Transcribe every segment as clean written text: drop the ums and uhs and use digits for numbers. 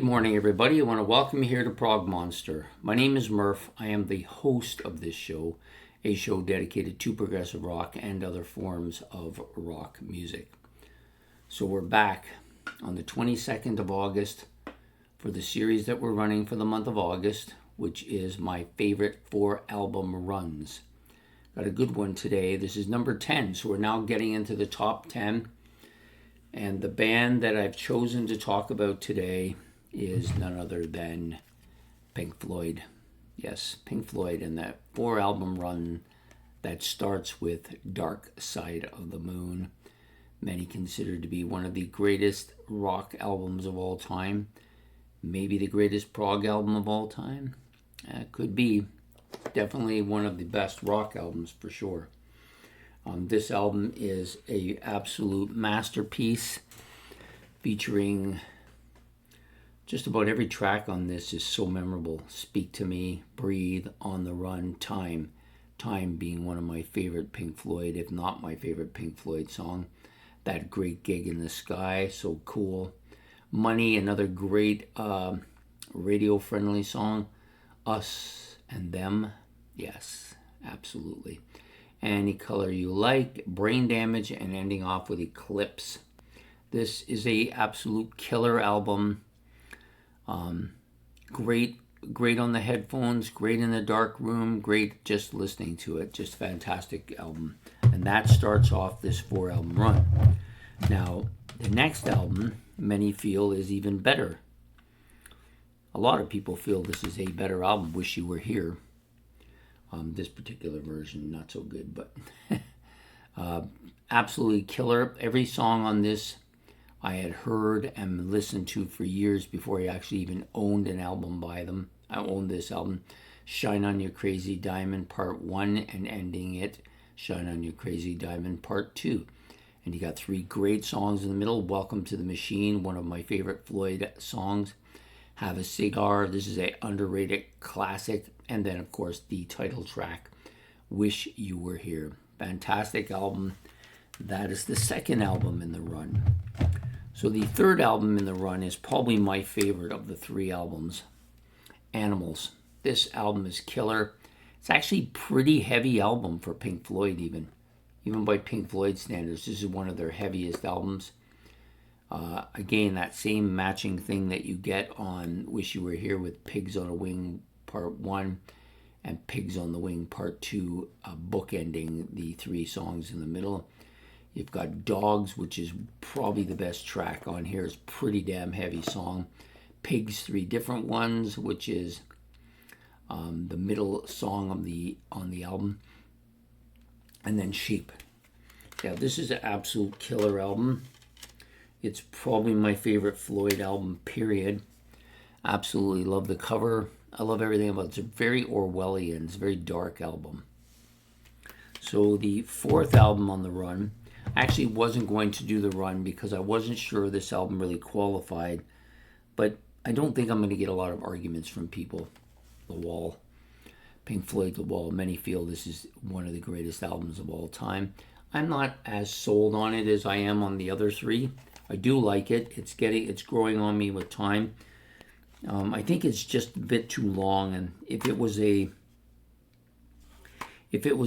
Good morning, everybody. I want to welcome you here to Prog Monster. My name is Murph. I am the host of this show, a show dedicated to progressive rock and other forms of rock music. So we're back on the 22nd of August for the series that we're running for the month of August, which is my favorite 4 album runs. Got a good one today. This is number 10, so we're now getting into the top 10. And the band that I've chosen to talk about today is none other than Pink Floyd. Yes, Pink Floyd, and that 4 album run that starts with Dark Side of the Moon. Many consider to be one of the greatest rock albums of all time. Maybe the greatest prog album of all time. Could be. Definitely one of the best rock albums for sure. This album is a absolute masterpiece, featuring just about every track on this is so memorable. Speak to Me, Breathe, On the Run, Time. Time being one of my favorite Pink Floyd, if not my favorite Pink Floyd song. That Great Gig in the Sky, so cool. Money, another great radio-friendly song. Us and Them, yes, absolutely. Any Color You Like, Brain Damage, and ending off with Eclipse. This is a absolute killer album. Great on the headphones, great in the dark room, great just listening to it. Just fantastic album. And that starts off this 4 album run. Now, the next album, many feel is even better. A lot of people feel this is a better album, Wish You Were Here. This particular version, not so good, but absolutely killer. Every song on this I had heard and listened to for years before I actually even owned an album by them. I owned this album, Shine On You Crazy Diamond Part 1, and ending it, Shine On You Crazy Diamond Part 2. And you got 3 great songs in the middle. Welcome to the Machine, one of my favorite Floyd songs. Have a Cigar, this is an underrated classic. And then, of course, the title track, Wish You Were Here. Fantastic album. That is the second album in the run. So the third album in the run is probably my favorite of the 3 albums, Animals. This album is killer. It's actually a pretty heavy album for Pink Floyd even by Pink Floyd standards. This is one of their heaviest albums. Again, that same matching thing that you get on Wish You Were Here with Pigs on a Wing Part 1 and Pigs on the Wing Part 2, bookending the 3 songs in the middle. You've got Dogs, which is probably the best track on here. It's a pretty damn heavy song. Pigs, 3 different ones, which is the middle song on the album. And then Sheep. Yeah, this is an absolute killer album. It's probably my favorite Floyd album, period. Absolutely love the cover. I love everything about it. It's a very Orwellian, it's a very dark album. So the 4th album on the run, I actually wasn't going to do the run because I wasn't sure this album really qualified, but I don't think I'm going to get a lot of arguments from people. The Wall, Pink Floyd, The Wall. Many feel this is one of the greatest albums of all time. I'm not as sold on it as I am on the other 3. I do like it. It's growing on me with time. I think it's just a bit too long, and if it was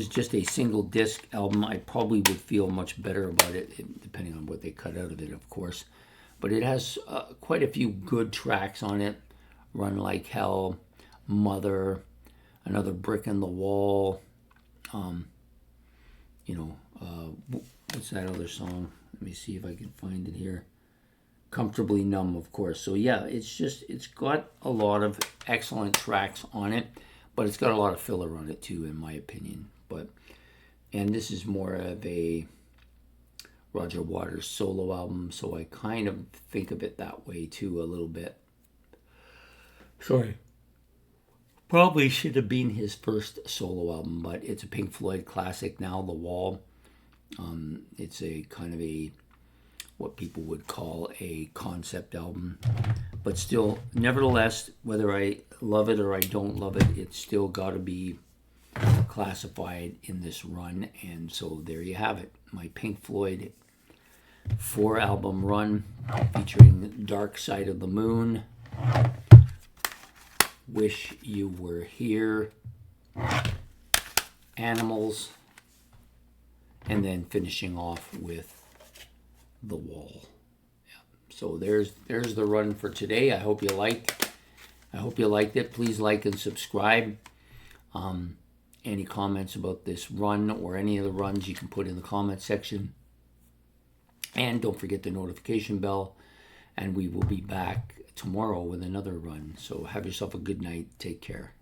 just a single disc album, I probably would feel much better about it, depending on what they cut out of it, of course. But it has quite a few good tracks on it. Run Like Hell, Mother, Another Brick in the Wall. What's that other song? Let me see if I can find it here. Comfortably Numb, of course. So yeah, it's got a lot of excellent tracks on it, but it's got a lot of filler on it too, in my opinion. And this is more of a Roger Waters solo album, so I kind of think of it that way too a little bit. Sorry. Probably should have been his first solo album, but it's a Pink Floyd classic now, The Wall. It's a kind of what people would call a concept album, but still, nevertheless, whether I love it or I don't love it, it's still got to be classified in this run. And so there you have it, my Pink Floyd 4 album run featuring Dark Side of the Moon, Wish You Were Here, Animals, and then finishing off with The Wall. Yeah. So there's the run for today. I hope you liked it. Please like and subscribe. Any comments about this run or any of the runs you can put in the comment section. And don't forget the notification bell. And we will be back tomorrow with another run. So have yourself a good night. Take care.